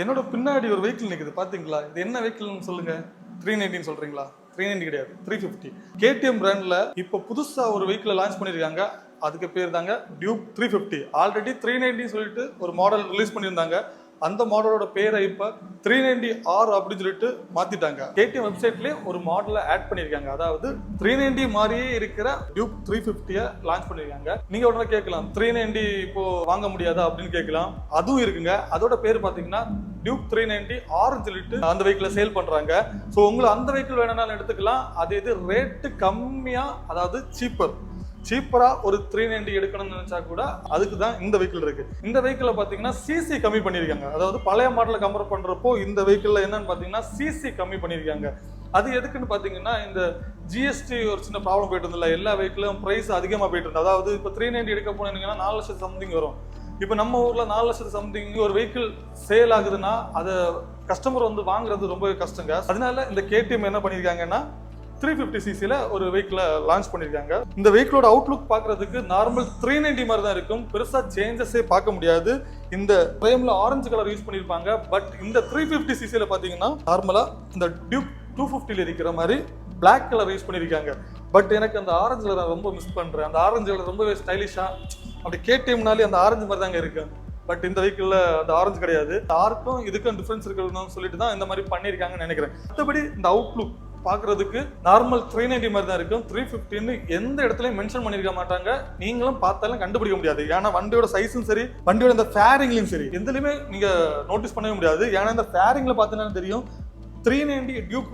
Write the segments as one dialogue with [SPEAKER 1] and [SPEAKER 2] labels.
[SPEAKER 1] என்னோட பின்னாடி ஒரு வெஹிக்கிள் நிக்குது பாத்தீங்களா? இது என்ன வெஹிக்கிள்னு சொல்லுங்க. 390 சொல்றீங்களா? 390 கிடையாது, 350. கேடிஎம் பிராண்ட்ல இப்போ புதுசா ஒரு வெஹிக்கிள் லான்ச் பண்ணிருக்காங்க. அதுக்கு பேர் தாங்க டியூக் 350. ஆல்ரெடி 390 சொல்லிட்டு ஒரு மாடல் ரிலீஸ் பண்ணியிருந்தாங்க. அந்த மாடலோட பேரை இப்ப 390R அப்படின்னு சொல்லிட்டு மாத்திட்டாங்க. கேடிஎம் வெப்சைட்லயே ஒரு மாடலை ஆட் பண்ணிருக்காங்க. அதாவது 390 மாதிரியே இருக்கிற டியூக் 350 லான்ச் பண்ணிருக்காங்க. நீங்க உடனே கேட்கலாம், 390 இப்போ வாங்க முடியாதா அப்படின்னு கேட்கலாம். அதுவும் இருக்குங்க. அதோட பேர் பாத்தீங்கன்னா டியூக் 390R சொல்லிட்டு அந்த வெஹிக்கிளை சேல் பண்றாங்க. ஸோ உங்களுக்கு அந்த வெஹிக்கிள் வேணும்னாலும் எடுத்துக்கலாம். அது இது ரேட்டு கம்மியா, அதாவது சீப்பரா ஒரு 390 எடுக்கணும்னு நினைச்சா கூட அதுக்கு தான் இந்த வெஹிக்கிள் இருக்கு. இந்த வெஹிக்கிள பாத்தீங்கன்னா சிசி கம்மி பண்ணிருக்காங்க. அதாவது பழைய மாடலை கம்பேர் பண்றப்போ இந்த வெஹிக்கிள்ல என்னன்னு பாத்தீங்கன்னா சிசி கம்மி பண்ணிருக்காங்க. அது எதுக்குன்னு பாத்தீங்கன்னா, இந்த ஜிஎஸ்டி ஒரு சின்ன ப்ராப்ளம் போயிட்டு இருந்தல, எல்லா வெஹிக்கிளும் பிரைஸ் அதிகமா போயிட்டு இருந்தது. அதாவது இப்போ 390 எடுக்க போனீங்கன்னா 4 லட்சம் சம்திங் வரும். இப்போ நம்ம ஊர்ல 4 லட்சம் சம்திங் ஒரு வெஹிக்கிள் சேல் ஆகுதுன்னா அதை கஸ்டமர் வந்து வாங்குறது ரொம்ப கஷ்டங்க. அதனால இந்த கேடிஎம் என்ன பண்ணிருக்காங்கன்னா 350cc ஒரு வெஹிக்கிளை லான்ச் பண்ணிருக்காங்க. இந்த வெஹிக்கிளோட அவுட்லுக் பாக்குறதுக்கு நார்மல் 390 மாதிரி தான் இருக்கும். பெருசா சேஞ்சஸே பார்க்க முடியாது. இந்த ஃப்ரேம்ல ஆரஞ்சு கலர் யூஸ் பண்ணிருப்பாங்க. பட் இந்த 350cc பாத்தீங்கன்னா நார்மலா இந்த டியூக் 250 இருக்கிற மாதிரி பிளாக் கலர் யூஸ் பண்ணிருக்காங்க. பட் எனக்கு அந்த ஆரஞ்சு கலர் ரொம்ப மிஸ் பண்றேன். அந்த ஆரஞ்சு கலர் ரொம்பவே ஸ்டைலிஷா, அப்படி கேடிஎம்னாலே அந்த ஆரஞ்சு மாதிரி தாங்க இருக்கு. பட் இந்த வெஹிக்கிள்ல அந்த ஆரஞ்சு கிடையாது. யாருக்கும் இதுக்கும் டிஃபரன்ஸ் இருக்குன்னு சொல்லிட்டு தான் இந்த மாதிரி பண்ணிருக்காங்கன்னு நினைக்கிறேன். மற்றபடி இந்த அவுட்லுக் பாக்குறதுக்கு நார்மல் 390 மாதிரி தான் இருக்கும். 350 எந்த இடத்துலயும் மென்ஷன் பண்ணிருக்க மாட்டாங்க. நீங்களும் பார்த்தாலும் கண்டுபிடிக்க முடியாது. ஏன்னா வண்டியோட சைஸும் சரி, வண்டியோட இந்த ஃபேரிங்லயும் சரி, எதுலயுமே நீங்க நோட்டீஸ் பண்ணவே முடியாது. ஏன்னா இந்த ஃபேரிங்ல பார்த்தீங்கன்னா தெரியும் 390 டியூக்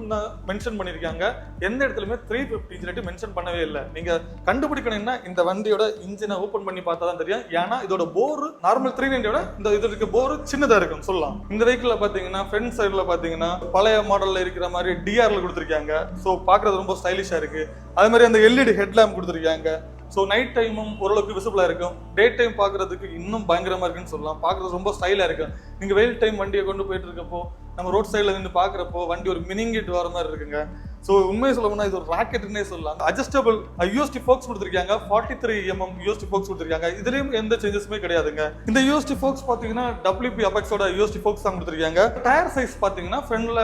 [SPEAKER 1] மென்ஷன் பண்ணிருக்காங்க. எந்த இடத்துலயுமே 350 சொல்லிட்டு மென்ஷன் பண்ணவே இல்லை. நீங்க கண்டுபிடிக்கணும்னா இந்த வண்டியோட இன்ஜினை ஓபன் பண்ணி பார்த்தா தான் தெரியும். ஏன்னா இதோட போர் நார்மல் 390யோட இந்த இதற்கு போர் சின்னதா இருக்கும் சொல்லலாம். இந்த வெஹிக்கிள்ல பாத்தீங்கன்னா ஃப்ரண்ட் சைடுல பாத்தீங்கன்னா பழைய மாடல்ல இருக்கிற மாதிரி டிஆர்ல கொடுத்துருக்காங்க. ஸோ பாக்குறது ரொம்ப ஸ்டைலிஷா இருக்கு. அதே மாதிரி அந்த எல்இடி ஹெட்லாம்ப் கொடுத்துருக்காங்க. ஸோ நைட் டைமும் ஓரளவுக்கு விசிபிளா இருக்கும். டே டைம் பாக்குறதுக்கு இன்னும் பயங்கரமா இருக்குன்னு சொல்லலாம். பாக்குறது ரொம்ப ஸ்டைலா இருக்கும். நீங்க வெயில் டைம் வண்டியை கொண்டு போயிட்டு இருக்கப்போ, நம்ம ரோட் சைட்ல நின்று பாக்குறப்போ வண்டி ஒரு மினிங்கிட் வர மாதிரி இருக்குங்க. ஸோ உண்மையை சொல்லணும்னா இது ஒரு ராக்கெட்னே சொல்லலாம். அட்ஜஸ்டபிள் யூஎஸ்டி ஃபோக்ஸ் கொடுத்துருக்காங்க. 43mm யூஎஸ்டி ஃபோக்ஸ் கொடுத்துருக்காங்க. இதுலயும் எந்த சேஞ்சஸுமே கிடையாதுங்க. இந்த யூஎஸ்டி ஃபோக்ஸ் பாத்தீங்கன்னா WP அபெக்ஸோட யூஎஸ்டி ஃபோக்ஸ் தான் கொடுத்துருக்காங்க. டயர் சைஸ் பாத்தீங்கன்னா ஃப்ரண்ட்ல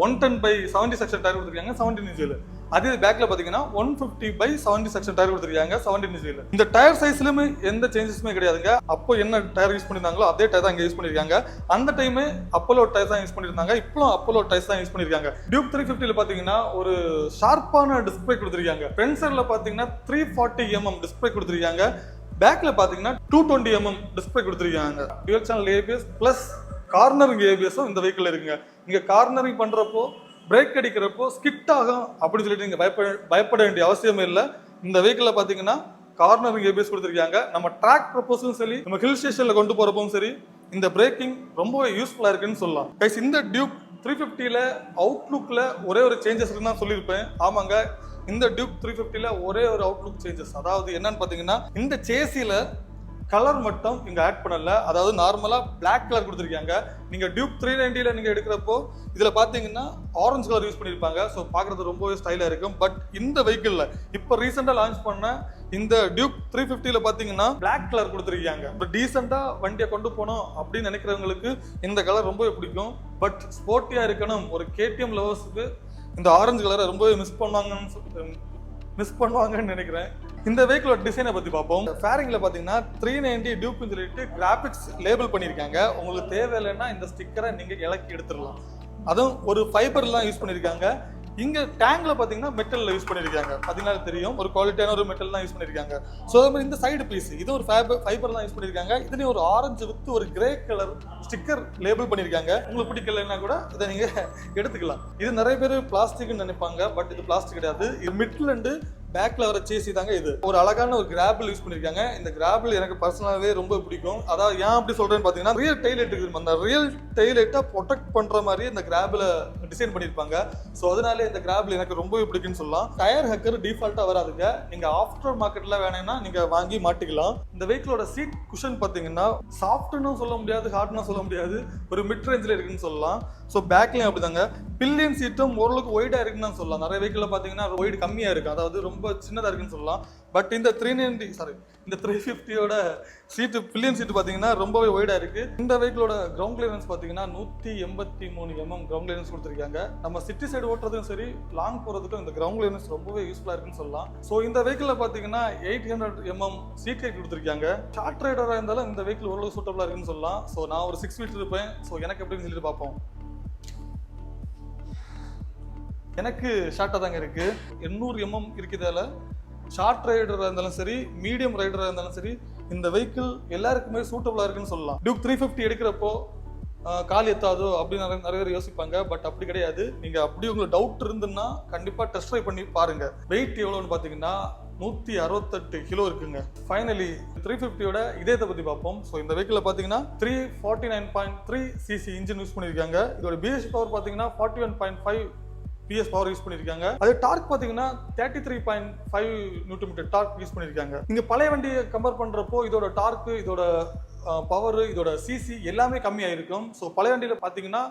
[SPEAKER 1] 110/70 செக்ஷன் டயர் கொடுத்துருக்காங்க, 17 இன்ச்சில். அதே பேக்ல பாத்தீங்கன்னா 150/70 செக்ஷன் டயர் கொடுத்துருக்காங்க, 17 இன்ச்சில். இந்த டயர் சைஸ்லயுமே எந்த சேஞ்சஸுமே கிடையாதுங்க. அப்போ என்ன டயர் யூஸ் பண்ணிருந்தாங்களோ அதே டயர் தான் இங்க யூஸ் பண்ணிருக்காங்க. அந்த டைம் அப்போலோ டயர் தான் யூஸ் பண்ணிருந்தாங்க. இப்போ அப்போலோ டயர்ஸ் தான் யூஸ் பண்ணிருக்காங்க. டியூக் 350 பாத்தீங்கன்னா ஒரு ஷார்ப்பான டிஸ்பிளே கொடுத்துருக்காங்க. ஃப்ரண்ட் சைடுல பாத்தீங்கன்னா 340mm டிஸ்பிளே கொடுத்துருக்காங்க. பேக்ல பாத்தீங்கன்னா 220mm டிஸ்பிளே கொடுத்துருக்காங்க. Dual channel ABS plus cornering ABSம் இந்த வெஹிக்கிள் இருக்குங்க. இங்க கார்னரிங் பண்றப்போ, பிரேக் அடிக்கிறப்போ ஸ்கிட் ஆகும் அப்படின்னு சொல்லிட்டு நீங்க பயப்பட வேண்டிய அவசியமே இல்லை. இந்த வெஹிக்கிள்ல பாத்தீங்கன்னா கார்னரிங் ABS கொடுத்துருக்காங்க. நம்ம ட்ராக் ப்ரப்போஸும் சரி, நம்ம ஹில் ஸ்டேஷன்ல கொண்டு போறப்பவும் சரி, இந்த பிரேக்கிங் ரொம்பவே யூஸ்ஃபுல்லா இருக்குன்னு சொல்லலாம். கைஸ், இந்த டியூக் 350 அவுட்லுக்ல ஒரே ஒரு சேஞ்சஸ் இருக்குன்னு தான் சொல்லியிருப்பேன். ஆமாங்க, இந்த டியூக் 350 ஒரே ஒரு அவுட்லுக் சேஞ்சஸ். அதாவது என்னன்னு பாத்தீங்கன்னா, இந்த சேசில கலர் மட்டும் இங்க ஆட் பண்ணல. அதாவது நார்மலா பிளாக் கலர் கொடுத்துருக்காங்க. நீங்க டியூக் 390 நீங்க எடுக்கிறப்போ இதுல பாத்தீங்கன்னா ஆரஞ்சு கலர் யூஸ் பண்ணிருப்பாங்க. ஸோ பாக்குறது ரொம்பவே ஸ்டைலா இருக்கும். பட் இந்த வெஹிக்கிள்ல இப்போ ரீசெண்டா லான்ச் பண்ண இந்த டியூக் 350 பாத்தீங்கன்னா பிளாக் கலர் கொடுத்துருக்காங்க. இப்போ டீசெண்டா வண்டியை கொண்டு போனோம் அப்படின்னு நினைக்கிறவங்களுக்கு இந்த கலர் ரொம்பவே பிடிக்கும். பட் ஸ்போர்ட்டியா இருக்கணும் ஒரு கேடிஎம் லவர்ஸுக்கு இந்த ஆரஞ்சு கலரை ரொம்பவே மிஸ் பண்ணுவாங்கன்னு நினைக்கிறேன். இந்த வெஹிக்கிளோட டிசைனை பத்தி பார்ப்போம். ஃபேரிங்ல பாத்தீங்கன்னா 390 டியூக்னு சொல்லிட்டு கிராபிக்ஸ் லேபிள் பண்ணிருக்காங்க. உங்களுக்கு தேவையில்லைன்னா இந்த ஸ்டிக்கரை நீங்க இலக்கி எடுத்துடலாம். அதுவும் ஒரு ஃபைபர்லாம் யூஸ் பண்ணிருக்காங்க. இங்க டேங்க்ல பாத்தீங்கன்னா மெட்டல்ல யூஸ் பண்ணிருக்காங்க. பாத்தீங்கன்னா தெரியும், ஒரு குவாலிட்டியான ஒரு மெட்டல் தான் யூஸ் பண்ணிருக்காங்க. ஸோ அதே மாதிரி இந்த சைடு பீஸ் இது ஒரு ஃபைபர் தான் யூஸ் பண்ணிருக்காங்க. இதுலயும் ஒரு ஆரஞ்சு வித் ஒரு கிரே கலர் ஸ்டிக்கர் லேபிள் பண்ணிருக்காங்க. உங்களுக்கு பிடிக்கலன்னா கூட இதை நீங்க எடுத்துக்கலாம். இது நிறைய பேர் பிளாஸ்டிக்னு நினைப்பாங்க. பட் இது பிளாஸ்டிக் கிடையாது. இது மிட்லண்டு பேக்ல வர சேசி தாங்க. இது ஒரு அழகான ஒரு கிராபிள் யூஸ் பண்ணிருக்காங்க. இந்த கிராபிள் எனக்கு பர்சனலாவே ரொம்ப பிடிக்கும். அதாவது ஏன் அப்படி சொல்றேன்னு பாத்தீங்கன்னா, ரியல் டெய்லைட் இருக்கு. அந்த ரியல் டெய்லைட்டை ப்ரொடெக்ட் பண்ற மாதிரி இந்த கிராபிள டிசைன் பண்ணிருப்பாங்க. ஸோ அதனால இந்த கிராபிள் எனக்கு ரொம்பவே பிடிக்குன்னு சொல்லலாம். டயர் ஹக்கர் டிஃபால்ட்டா வராதுங்க. நீங்க ஆஃப்டர் மார்க்கெட்ல வேணும்னா நீங்க வாங்கி மாட்டிக்கலாம். இந்த வெஹிக்கிளோட சீட் குஷன் பாத்தீங்கன்னா சாஃப்ட்னு சொல்ல முடியாது, ஹார்ட்னு சொல்ல முடியாது, ஒரு மிட் ரேஞ்சில் இருக்குன்னு சொல்லலாம். ஸோ பேக்லயும் அப்படிதாங்க. பில்லியன் சீட்டும் ஓரளவுக்கு ஒய்டா இருக்குன்னு சொல்லலாம். நிறைய வெஹிக்கிள் பாத்தீங்கன்னா ஒய்டு கம்மியா இருக்கு, அதாவது ரொம்ப சின்னதா இருக்குன்னு சொல்லலாம். பட் இந்த 350யோட சீட்டு பில்லியன் சீட்டு பார்த்தீங்கன்னா ரொம்பவே ஒய்டாக இருக்கு. இந்த வெஹிக்கிளோட கிரவுண்ட் கிளியரன்ஸ் பார்த்தீங்கன்னா 183 mm கிரவுண்ட் கிளியரன்ஸ் கொடுத்துருக்காங்க. நம்ம சிட்டி சைடு ஓட்டுறதுக்கும் சரி லாங் போகிறதுக்கும் இந்த கிரவுண்ட் கிளியரன்ஸ் ரொம்பவே யூஸ்ஃபுல்லாக இருக்குன்னு சொல்லலாம். ஸோ இந்த வெஹிக்கிளில் பார்த்தீங்கன்னா 800 mm சீட் ஹைட் கொடுத்துருக்காங்க. ஷார்ட் ரைடராக இருந்தாலும் இந்த வெஹிக்கிள் ஓரளவு சூட்டபுளாக இருக்குன்னு சொல்லலாம். ஸோ நான் ஒரு 6 feet இருப்பேன். ஸோ எனக்கு எப்படின்னு சொல்லிட்டு பார்ப்போம். எனக்கு ஷார்ட்டாக தாங்க இருக்கு. 800 mm இருக்குதால ஷார்ட் ரைடராக இருந்தாலும் சரி, மீடியம் ரைடராக இருந்தாலும் சரி, இந்த வெஹிக்கிள் எல்லாருக்குமே சூட்டபுளாக இருக்குன்னு சொல்லலாம். டியூக் 350 எடுக்கிறப்போ கால் எத்தாதோ அப்படின்னு நிறைய பேர் யோசிப்பாங்க. பட் அப்படி கிடையாது. நீங்கள் அப்படி உங்களுக்கு டவுட் இருந்துன்னா கண்டிப்பாக டெஸ்ட் ட்ரைவ் பண்ணி பாருங்க. வெயிட் எவ்வளோன்னு பார்த்தீங்கன்னா 168 கிலோ இருக்குங்க. ஃபைனலி 350யோட இதயத்தை பற்றி பார்ப்போம். ஸோ இந்த வெஹிக்கிளில் பார்த்தீங்கன்னா 349.3 cc இன்ஜின் யூஸ் பண்ணியிருக்காங்க. இதோட பிஎஸ் பவர் பார்த்தீங்கன்னா 41.5 PS பவர் யூஸ் பண்ணியிருக்காங்க. அது டார்க் பார்த்தீங்கன்னா 33.5 Nm டார்க் யூஸ் பண்ணியிருக்காங்க. இங்கே பழைய வண்டியை கம்பேர் பண்ணுறப்போ இதோட டார்க்கு, இதோட பவர், இதோட சிசி எல்லாமே கம்மியாக இருக்கும். ஸோ பழைய வண்டியில் பார்த்தீங்கன்னா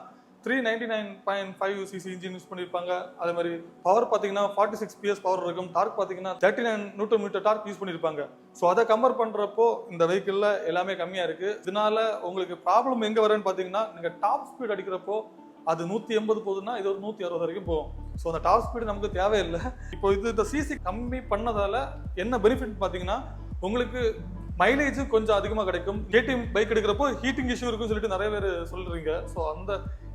[SPEAKER 1] 399.5 cc இன்ஜின் யூஸ் பண்ணியிருப்பாங்க. அதே மாதிரி பவர் பார்த்தீங்கன்னா 46 PS பவர் இருக்கும். டார்க் பார்த்தீங்கன்னா 39 Nm டார்க் யூஸ் பண்ணியிருப்பாங்க. ஸோ அதை கம்பேர் பண்ணுறப்போ இந்த வெஹிக்கிளில் எல்லாமே கம்மியாக இருக்குது. இதனால உங்களுக்கு ப்ராப்ளம் எங்கே வரும்னு பார்த்தீங்கன்னா, நீங்கள் டாப் ஸ்பீட் அடிக்கிறப்போ அது 180 போகுதுன்னா இது ஒரு 160 வரைக்கும் போகும். ஸோ அந்த டாப் ஸ்பீடு நமக்கு தேவையில்லை. இப்போ இந்த சிசி கம்மி பண்ணதால என்ன பெனிஃபிட் பார்த்தீங்கன்னா, உங்களுக்கு மைலேஜ் கொஞ்சம் அதிகமாக கிடைக்கும். கேடிஎம் பைக் எடுக்கிறப்போ ஹீட்டிங் இஷ்யூ இருக்குன்னு சொல்லிட்டு நிறைய பேர் சொல்றீங்க. ஸோ அந்த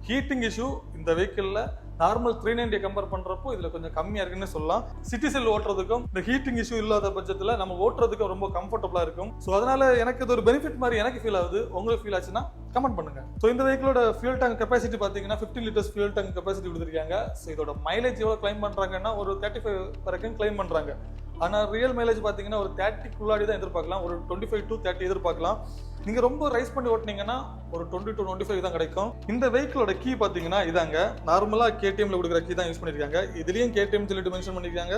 [SPEAKER 1] ஹீட்டிங் இஷ்யூ இந்த வெஹிக்கிளில் நார்மல் 390 கம்பேர் பண்ணுறப்போ இதில் கொஞ்சம் கம்மியாக இருக்குன்னு சொல்லலாம். சிட்டி செல் ஓட்டுறதுக்கும் இந்த ஹீட்டிங் இஷ்யூ இல்லாத பட்சத்தில் நம்ம ஓட்டுறதுக்கும் ரொம்ப கம்ஃபர்டபுளாக இருக்கும். ஸோ அதனால எனக்கு இது ஒரு பெனிஃபிட் மாதிரி எனக்கு ஃபீல் ஆகுது. உங்களுக்கு ஃபீல் ஆச்சுன்னா கமெண்ட் பண்ணுங்க. ஸோ இந்த வெஹிக்கிளோட ஃபியூல் டேங்க் கெப்பாசிட்டி பார்த்தீங்கன்னா 15 liters ஃபியூல் டேங்க் கெப்பாசிட்டி கொடுத்துருக்காங்க. ஸோ இதோட மைலேஜ் எவ்வளோ கிளைம் பண்ணுறாங்கன்னா ஒரு 35 வரைக்கும் கிளைம் பண்ணுறாங்க. ஆனால் ரியல் மைலேஜ் பார்த்தீங்கன்னா ஒரு 30 தான் எதிர்பார்க்கலாம். ஒரு 25 to 30 எதிர்பார்க்கலாம். நீங்கள் ரொம்ப ரைஸ் பண்ணி ஓட்டினீங்கன்னா ஒரு 20 to 25 தான் கிடைக்கும். இந்த வெஹிக்கிளோட கீ பார்த்தீங்கன்னா இதாங்க. நார்மலாக கேடிஎம்ல கொடுக்குற கீ தான் யூஸ் பண்ணியிருக்காங்க. இதுலேயும் கேடிஎம் சொல்லிட்டு மென்ஷன் பண்ணியிருக்காங்க,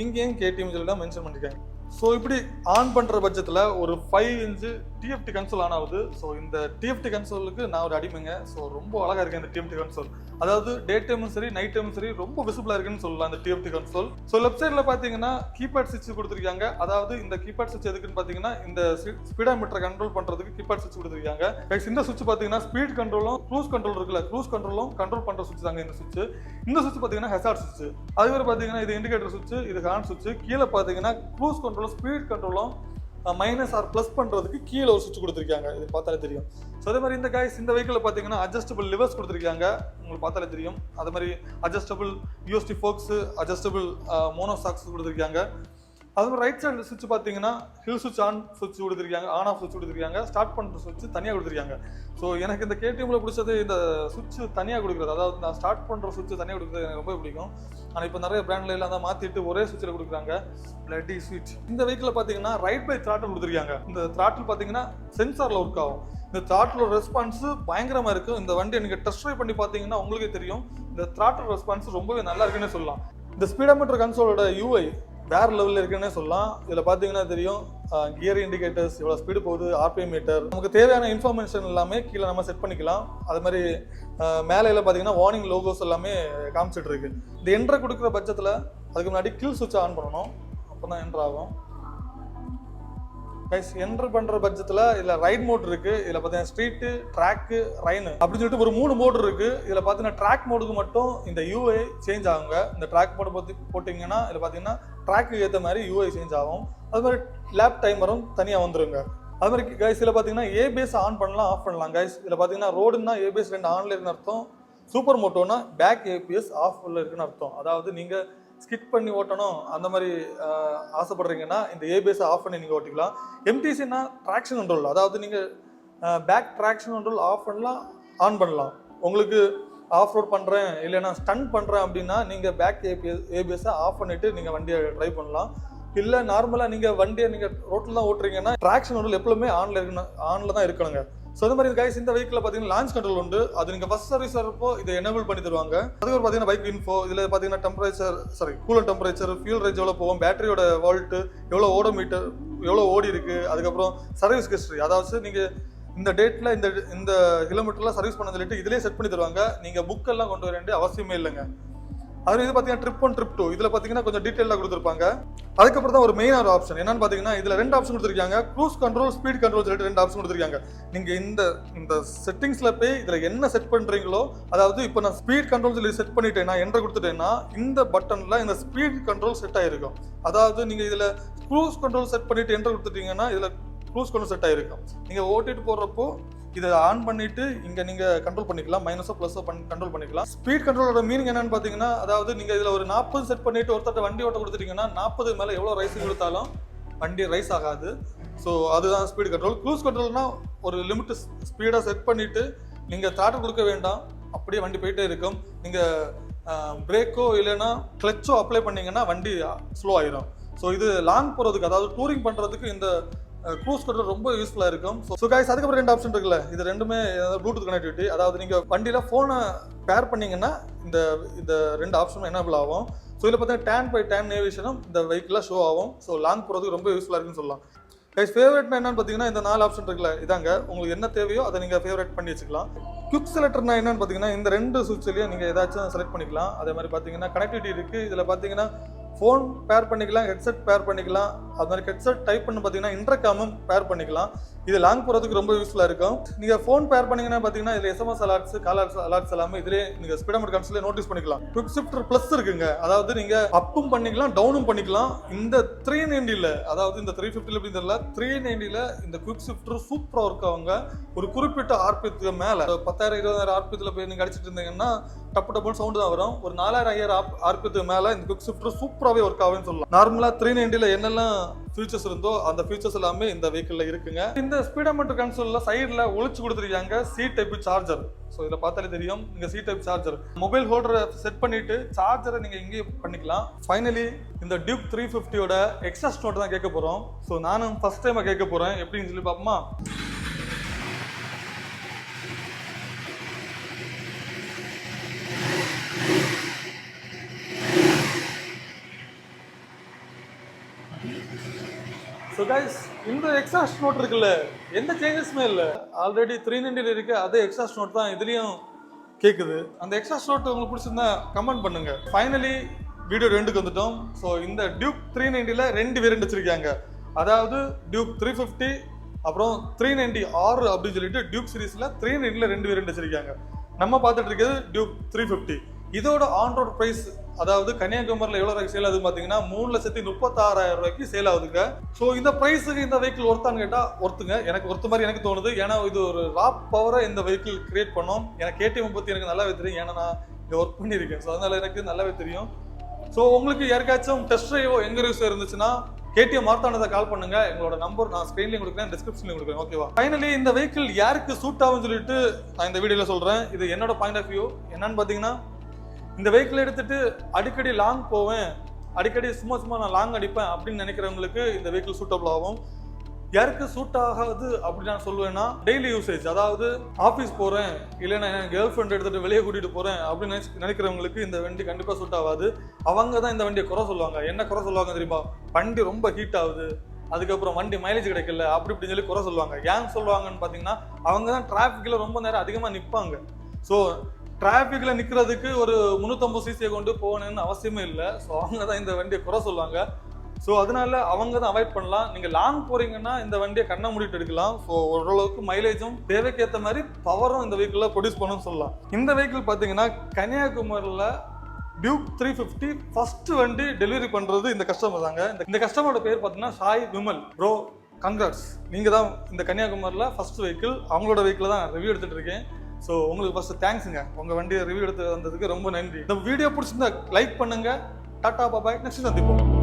[SPEAKER 1] இங்கேயும் கேடிஎம் சொல்லிட்டு தான் மென்ஷன் பண்ணியிருக்காங்க. ஸோ இப்படி ஆன் பண்ணுற பட்சத்தில் ஒரு 5 inch டிஎஃப்டி கன்சோல் ஆன் ஆகுது. ஸோ இந்த டிஎஃப்டி கன்சோலுக்கு நான் ஒரு அடிமைங்க. ஸோ ரொம்ப அழகாக இருக்கு இந்த டிஎஃப்டி கன்சோல். அதாவது டே டைமும் சரி நைட் டைமும் சரி ரொம்ப விசிபிளாக இருக்குன்னு சொல்லலாம் இந்த டிஎஃப்டி கன்சோல். ஸோ லெஃப்ட் சைடில் பார்த்தீங்கன்னா கீபேட் சுவிட்ச் கொடுத்துருக்காங்க. அதாவது இந்த கீபேட் சுவிட்ச் எதுக்குன்னு பார்த்தீங்கன்னா, இந்த ஸ்பீடாமீட்டரை கண்ட்ரோல் பண்ணுறதுக்கு கீபேட் சுவிட்ச் கொடுத்துருக்காங்க. இந்த சுவிட்ச் பார்த்தீங்கன்னா ஸ்பீட் கண்ட்ரோலும் க்ரூஸ் கண்ட்ரோல் இருக்குல்ல, க்ரூஸ் கண்ட்ரோலும் கண்ட்ரோல் பண்ணுற சுவிட்ச் தாங்க இந்த சுவிட்ச். இந்த சுவிட்ச் பார்த்தீங்கன்னா ஹெசார்ட் சுவிட்ச். அதுவரை பார்த்தீங்கன்னா இது இண்டிகேட்டர் சுவிட்ச், இது ஹார்ன் சுவிட்ச். கீழே பார்த்தீங்கன்னா க்ரூஸ் கண்ட்ரோல், ஸ்பீட் கண்ட்ரோலும் மைனஸ் ஆர் பிளஸ் பண்றதுக்கு கீழே ஒரு சுவிட்ச் கொடுத்துருக்காங்க. இது பார்த்தாலே தெரியும். ஸோ அதே மாதிரி இந்த இந்த வெஹிக்கிள் பார்த்தீங்கன்னா அட்ஜஸ்டபிள் லிவர்ஸ் கொடுத்துருக்காங்க. உங்களுக்கு பார்த்தாலே தெரியும். அதே மாதிரி adjustable USD forks, adjustable mono shocks கொடுத்துருக்காங்க. அது மாதிரி ரைட் சைடு சுவிட்ச் பார்த்தீங்கன்னா ஹில் சுவிட்ச் ஆன் சுவிட்ச் கொடுத்துருக்காங்க, ஆன் ஆஃப் சுவிட்ச் கொடுத்துருக்காங்க, ஸ்டார்ட் பண்ணுற சுவிட்ச் தனியாக கொடுத்துருக்காங்க. ஸோ எனக்கு இந்த கேடிஎம்ல பிடிச்சது இந்த சுவிட்ச் தனியாக கொடுக்குறது. அதாவது நான் ஸ்டார்ட் பண்ணுற சுவிட்ச் தனியாக கொடுக்குறது எனக்கு ரொம்ப பிடிக்கும். ஆனால் இப்போ நிறைய பிராண்ட்ல எல்லாம் தான் மாற்றிட்டு ஒரே சுவிட்சில் கொடுக்குறாங்க. Bloody sweet. இந்த வெஹிக்கிள் பார்த்தீங்கன்னா ரைட் பை த்ராட்டில் கொடுத்துருக்காங்க. இந்த த்ராட்டில் பார்த்தீங்கன்னா சென்சாரில் ஒர்க் ஆகும். இந்த த்ராட்டில் ரெஸ்பான்ஸ் பயங்கரமாக இருக்கும். இந்த வண்டியை நீங்கள் டெஸ்ட் ட்ரைவ் பண்ணி பார்த்தீங்கன்னா உங்களுக்கே தெரியும். இந்த த்ராட்டில் ரெஸ்பான்ஸ் ரொம்பவே நல்லா இருக்குன்னு சொல்லலாம். இந்த ஸ்பீடாமீட்டர் கன்சோலோட யூஐ வேற லெவலில் இருக்குன்னே சொல்லலாம். இதில் பார்த்தீங்கன்னா தெரியும் கியர் இண்டிகேட்டர்ஸ், எவ்வளோ ஸ்பீடு போகுது, ஆர்பிஎம் மீட்டர், நமக்கு தேவையான இன்ஃபர்மேஷன் எல்லாமே கீழே நம்ம செட் பண்ணிக்கலாம். அது மாதிரி மேலையில் பார்த்தீங்கன்னா வார்னிங் லோகோஸ் எல்லாமே காமிச்சிட்டு இருக்கு. இந்த என்ட்ரை கொடுக்குற பட்சத்தில் அதுக்கு முன்னாடி கில் சுவிட்ச் ஆன் பண்ணணும், அப்போ தான் என்ட்ரு ஆகும். கைஸ் என்ட்ரு பண்ணுற பட்சத்தில் இதில் ரைட் மோட் இருக்குது. இதில் பார்த்தீங்கன்னா ஸ்ட்ரீட்டு, ட்ராக்கு, ரைனு அப்படின்னு சொல்லிட்டு ஒரு 3 மோடு இருக்குது. இதில் பார்த்தீங்கன்னா ட்ராக் மோடுக்கு மட்டும் இந்த யூஐ சேஞ்ச் ஆகுங்க. இந்த ட்ராக் மோடு போட்டிங்கன்னா இதில் பார்த்தீங்கன்னா ட்ராக்கு ஏற்ற மாதிரி யூஐ சேஞ்ச் ஆகும். அது மாதிரி லேப் டைமரும் தனியாக வந்துருங்க. அது மாதிரி கைஸ் இதில் பார்த்தீங்கன்னா ஏபிஎஸ் ஆன் பண்ணலாம், ஆஃப் பண்ணலாம். கைஸ் இதில் பார்த்தீங்கன்னா ரோடுன்னா ஏபிஎஸ் 2 ஆன்ல இருக்குன்னு அர்த்தம். சூப்பர் மோட்டோனா பேக் ஏபிஎஸ் ஆஃப்ல இருக்குன்னு அர்த்தம். அதாவது நீங்கள் ஸ்கிட் பண்ணி ஓட்டணும் அந்த மாதிரி ஆசைப்படுறீங்கன்னா இந்த ஏபிஎஸ் ஆஃப் பண்ணி நீங்கள் ஓட்டிக்கலாம். எம்டிசின்னா ட்ராக்ஷன் கண்ட்ரோல், அதாவது நீங்கள் பேக் ட்ராக்ஷன் கண்ட்ரோல் ஆஃப் பண்ணலாம், ஆன் பண்ணலாம். உங்களுக்கு ஆஃப் ரோட் பண்ணுறேன் இல்லைன்னா ஸ்டன் பண்ணுறேன் அப்படின்னா நீங்கள் பேக் ஏபிஎஸ்ஸை ஆஃப் பண்ணிவிட்டு நீங்கள் வண்டியை ட்ரைவ் பண்ணலாம். இல்லை நார்மலாக நீங்கள் வண்டியை நீங்கள் ரோட்டில் தான் ஓட்டுறீங்கன்னா ட்ராக்ஷன் கண்ட்ரோல் எப்பவுமே ஆனில் தான் இருக்கணுங்க. ஸோ அதே மாதிரி கைஸ் இந்த வெஹிக்கில் பார்த்தீங்கன்னா லான்ச் கண்ட்ரோல் உண்டு. அது நீங்கள் ஃபர்ஸ்ட் சர்வீஸ் வரப்போ இதை எனேபிள் பண்ணி தருவாங்க. அதுக்கு பார்த்தீங்கன்னா பைக் இன்ஃபோ, இதில் பார்த்தீங்கன்னா temperature cooler temperature, fuel range எவ்வளோ போகும், பேட்டரியோட வோல்ட் எவ்வளோ, ஓடோமீட்டர் எவ்வளோ ஓடி இருக்கு, அதுக்கப்புறம் சர்வீஸ் ஹிஸ்ட்ரி, அதாவது நீங்கள் இந்த டேட்டில் இந்த கிலோமீட்டர்லாம் சர்வீஸ் பண்ண சொல்லிட்டு இதிலே செட் பண்ணி தருவாங்க. நீங்கள் புக்கெல்லாம் கொண்டு வர வேண்டிய அவசியமே இல்லைங்க. அது இது பார்த்தீங்கன்னா ட்ரிப் 1 ட்ரிப் 2 இதில் பார்த்தீங்கன்னா கொஞ்சம் டீட்டெயிலாக கொடுத்துருப்பாங்க. அதுக்கப்புறம் தான் ஒரு மெயினான ஆப்ஷன் என்னன்னு பார்த்தீங்கன்னா இதில் 2 ஆப்ஷன் கொடுத்துருக்காங்க. க்ரூஸ் கண்ட்ரோல், ஸ்பீட் கண்ட்ரோல் சொல்லிட்டு 2 ஆப்ஷன் கொடுத்துருக்காங்க. நீங்கள் இந்த செட்டிங்ஸில் போய் இதில் என்ன செட் பண்ணுறீங்களோ, அதாவது இப்போ நான் ஸ்பீட் கண்ட்ரோல் சொல்லி செட் பண்ணிட்டேன்னா என்ட்ரு கொடுத்துட்டேன்னா இந்த பட்டனில் இந்த ஸ்பீட் கண்ட்ரோல் செட் ஆகிருக்கும். அதாவது நீங்கள் இதில் க்ரூஸ் கண்ட்ரோல் செட் பண்ணிட்டு என்ட்ரு கொடுத்துட்டீங்கன்னா இதில் க்ரூஸ் கண்ட்ரோல் செட் ஆகிருக்கும். நீங்கள் ஓட்டிட்டு போடுறப்போ இதை ஆன் பண்ணிட்டு இங்க நீங்க கண்ட்ரோல் பண்ணிக்கலாம், மைனஸோ பிளஸோ கண்ட்ரோல் பண்ணிக்கலாம். ஸ்பீட் கண்ட்ரோலோட மீனிங் என்னன்னு பாத்தீங்கன்னா, அதாவது நீங்க இதுல ஒரு 40 செட் பண்ணிட்டு ஒருத்தட்ட வண்டி ஓட்ட கொடுத்துட்டீங்கன்னா 40 மேல எவ்வளவு ரைஸ் கொடுத்தாலும் வண்டி ரைஸ் ஆகாது. ஸோ அதுதான் ஸ்பீட் கண்ட்ரோல். க்ரூஸ் கண்ட்ரோல்னா ஒரு லிமிட் ஸ்பீடா செட் பண்ணிட்டு நீங்க த்ராட்டில் கொடுக்க வேண்டாம், அப்படியே வண்டி போயிட்டே இருக்கும். நீங்க பிரேக்கோ இல்லைன்னா கிளச்சோ அப்ளை பண்ணீங்கன்னா வண்டி ஸ்லோ ஆயிரும். ஸோ இது லாங் போறதுக்கு, அதாவது டூரிங் பண்றதுக்கு இந்த க்ரூஸ் கண்ட்ரோல் ரொம்ப யூஸ்ஃபுல்லாக இருக்கும். ஸோ கைஸ், அதுக்கப்புறம் 2 ஆப்ஷன் இருக்குல்ல, இது ரெண்டுமே ப்ளூடூத் கனெக்டிவிட்டி. அதாவது நீங்கள் வண்டியில் ஃபோனை பேர் பண்ணிங்கன்னா இந்த 2 ஆப்ஷனும் எனேபிள் ஆகும். ஸோ இதில் பார்த்தீங்கன்னா tan by tan நேவிகேஷனும் இந்த வெஹிக்கிளில் ஷோ ஆகும். ஸோ லாங் போகிறதுக்கு ரொம்ப யூஸ்ஃபுல்லாக இருக்குன்னு சொல்லலாம். கைஸ், ஃபேவரட்னா என்னன்னு பார்த்தீங்கன்னா இந்த 4 ஆப்ஷன் இருக்குல்ல, இதாங்க உங்களுக்கு என்ன தேவையோ அதை நீங்கள் ஃபேவரட் பண்ணி வச்சுக்கலாம். குவிக் செலக்டர்னா என்னன்னு பார்த்தீங்கன்னா இந்த 2 சுவிட்ச்லையும் நீங்கள் ஏதாச்சும் செலக்ட் பண்ணிக்கலாம். அதே மாதிரி பார்த்தீங்கன்னா கனெக்டிவிட்டி இருக்குது. இதில் பார்த்தீங்கன்னா ஃபோன் பேர் பண்ணிக்கலாம், ஹெட்செட் பேர் பண்ணிக்கலாம். அது மாதிரி ஹெட்செட் டைப் பண்ணி பார்த்தீங்கன்னா இன்டர்காமும் பேர் பண்ணிக்கலாம். இது லாங் போகிறதுக்கு ரொம்ப யூஸ்ஃபுல்லாக இருக்கும். நீங்கள் ஃபோன் பேர் பண்ணிங்கன்னா பார்த்தீங்கன்னா இதில் SMS அலர்ட்ஸ், கால் அலர்ட்ஸ் எல்லாமே இதிலே நீங்கள் ஸ்பீடோமீட்டர் கன்சோல்லே நோட்டீஸ் பண்ணிக்கலாம். குவிக் ஷிஃப்டர் ப்ளஸ் இருக்குங்க, அதாவது நீங்கள் அப்பும் பண்ணிக்கலாம், டவுனும் பண்ணிக்கலாம். இந்த 390ல, அதாவது இந்த 350ல எப்படி தெரியல, 390ல இந்த குவிக் ஷிஃப்டர் சூப்பராக ஒர்க் ஆகுங்க. ஒரு குறிப்பிட்ட ஆர்பிஎத்துக்கு மேலே 10,000 20,000 ஆர்பிஎத்தில் போய் நீங்கள் அடிச்சிட்டு இருந்தீங்கன்னா டப்பு டப்புன்னு சவுண்டு தான் வரும். ஒரு 4,000 5,000 ஆர்பிஎத்துக்கு மேலே இந்த குவிக் ஷிஃப்டர் சூப்பராகவே ஒர்க் ஆகுன்னு சொல்லலாம். நார்மலாக 390ல என்னெல்லாம் ஃபீச்சர்ஸ் இருந்தோ அந்த ஃபீச்சர்ஸ் எல்லாமே இந்த வெஹிக்கிளில் இருக்குங்க. இந்த ஸ்பீடோமீட்டர் கன்சோலில் சைடில் ஒளிச்சு கொடுத்துருக்காங்க C டைப் சார்ஜர். ஸோ இதில் பார்த்தாலே தெரியும், நீங்கள் C டைப் சார்ஜர். மொபைல் ஹோல்டரை செட் பண்ணிட்டு சார்ஜரை நீங்கள் இங்கேயே பண்ணிக்கலாம். ஃபைனலி இந்த டியூக் 350யோட எக்ஸாஸ்ட் நோட் தான் கேட்க போகிறோம். ஸோ நானும் ஃபர்ஸ்ட் டைமாக கேட்க போகிறேன், எப்படின்னு சொல்லி பார்ப்போமா? ஸோ கைஸ், இந்த எக்ஸாஸ்ட் நோட் இருக்குல்ல, எந்த சேஞ்சஸுமே இல்லை. ஆல்ரெடி 390 இருக்கு, அதே எக்ஸாஸ்ட் நோட் தான் இதுலேயும் கேட்குது. அந்த எக்ஸாஸ்ட் நோட் உங்களுக்கு பிடிச்சிருந்தா கமெண்ட் பண்ணுங்க. ஃபைனலி வீடியோ 2க்கு வந்துட்டோம். ஸோ இந்த டியூக் 390ல 2 வேரியன்ட் வச்சிருக்காங்க. அதாவது டியூக் 350 அப்புறம் 390R அப்படின்னு சொல்லிட்டு டியூக் சீரீஸ்ல 390ல 2 வேரியன்ட் வச்சிருக்காங்க. நம்ம பார்த்துட்டு இருக்கிறது டியூக் 350. இதோட ஆன் ரோட் பிரைஸ், அதாவது கன்னியாகுமரியில் எவ்வளோ ரூபாய்க்கு சேல் ஆகுதுன்னு பார்த்தீங்கன்னா 3,36,000 ரூபாய்க்கு சேல் ஆகுதுங்க. ஸோ இந்த ப்ரைஸுக்கு இந்த வெஹிக்கிள் ஒர்த்தான்னு கேட்டால் ஒர்த்துங்க. எனக்கு ஒர்த்து மாதிரி எனக்கு தோணுது. ஏன்னா இது ஒரு ரா பவரை இந்த வெஹிக்கிள் கிரியேட் பண்ணோம். எனக்கு KTM பற்றி எனக்கு நல்லாவே தெரியும், ஏன்னா நான் இங்கே ஒர்க் பண்ணியிருக்கேன். ஸோ அதனால எனக்கு நல்லாவே தெரியும். ஸோ உங்களுக்கு யாருக்காச்சும் டெஸ்ட் ட்ரைவோ எங்க ரிவ்யூஸ் இருந்துச்சுன்னா KTM மார்த்தானதை கால் பண்ணுங்க. எங்களோட நம்பர் நான் ஸ்க்ரீன்லையும் கொடுக்குறேன், டிஸ்கிரிப்ஷன்லையும் கொடுக்குறேன். ஓகேவா? ஃபைனலி இந்த வெஹிக்கிள் யாருக்கு சூட் ஆகும்னு சொல்லிட்டு நான் இந்த வீடியோவில் சொல்கிறேன். இது என்னோட பாயிண்ட் ஆஃப் வியூ. என்னன்னு பார்த்தீங்கன்னா, இந்த வெஹிக்கிள் எடுத்துட்டு அடிக்கடி லாங் போவேன், அடிக்கடி சும்மா நான் லாங் அடிப்பேன் அப்படின்னு நினைக்கிறவங்களுக்கு இந்த வெஹிக்கிள் சூட்டபிள் ஆகும். யாருக்கு சூட் ஆகாது அப்படின்னு நான் சொல்லுவேன்னா, டெய்லி யூசேஜ், அதாவது ஆஃபீஸ் போகிறேன், இல்லைன்னா என் கேர்ள் ஃப்ரெண்ட் எடுத்துகிட்டு வெளியே கூட்டிகிட்டு போகிறேன் அப்படின்னு நினைக்கிறவங்களுக்கு இந்த வண்டி கண்டிப்பாக சூட் ஆகாது. அவங்க தான் இந்த வண்டியை குறை சொல்லுவாங்க. என்ன குறை சொல்லுவாங்க தெரியுமா? வண்டி ரொம்ப ஹீட் ஆகுது, அதுக்கப்புறம் வண்டி மைலேஜ் கிடைக்கல, அப்படி இப்படின்னு சொல்லி குறை சொல்லுவாங்க. ஏன் சொல்லுவாங்கன்னு பார்த்தீங்கன்னா, அவங்க தான் டிராஃபிக்கில் ரொம்ப நேரம் அதிகமாக நிற்பாங்க. ஸோ டிராஃபிக்கில் நிற்கிறதுக்கு ஒரு 350 cc கொண்டு போகணும்னு அவசியமே இல்லை. ஸோ அவங்க தான் இந்த வண்டியை குறை சொல்லுவாங்க. ஸோ அதனால அவங்க தான் அவாய்ட் பண்ணலாம். நீங்கள் லாங் போறீங்கன்னா இந்த வண்டியை கண்ணை மூடிட்டு எடுக்கலாம். ஸோ ஓரளவுக்கு மைலேஜும் தேவைக்கேற்ற மாதிரி பவரும் இந்த வெஹிக்கிளில் ப்ரொடியூஸ் பண்ணணும்னு சொல்லலாம். இந்த வெஹிக்கிள் பார்த்தீங்கன்னா கன்னியாகுமரியில் டியூக் 350 ஃபர்ஸ்ட் வண்டி டெலிவரி பண்ணுறது இந்த கஸ்டமர் தாங்க. இந்த கஸ்டமரோட பேர் பார்த்தீங்கன்னா சாய் விமல். ப்ரோ, கங்க்ராட்ஸ், நீங்கள் தான் இந்த கன்னியாகுமரியில் ஃபர்ஸ்ட் வெஹிக்கிள். அவங்களோட வெஹிக்கிள் தான் ரிவ்யூ எடுத்துகிட்டு இருக்கேன். ஸோ உங்களுக்கு ஃபர்ஸ்ட் தேங்க்ஸுங்க, உங்கள் வண்டியை ரிவ்யூ எடுத்து வந்ததுக்கு ரொம்ப நன்றி. இந்த வீடியோ பிடிச்சிருந்தா லைக் பண்ணுங்க. டாடா பாபாய், நெக்ஸ்ட் சந்திப்போம்.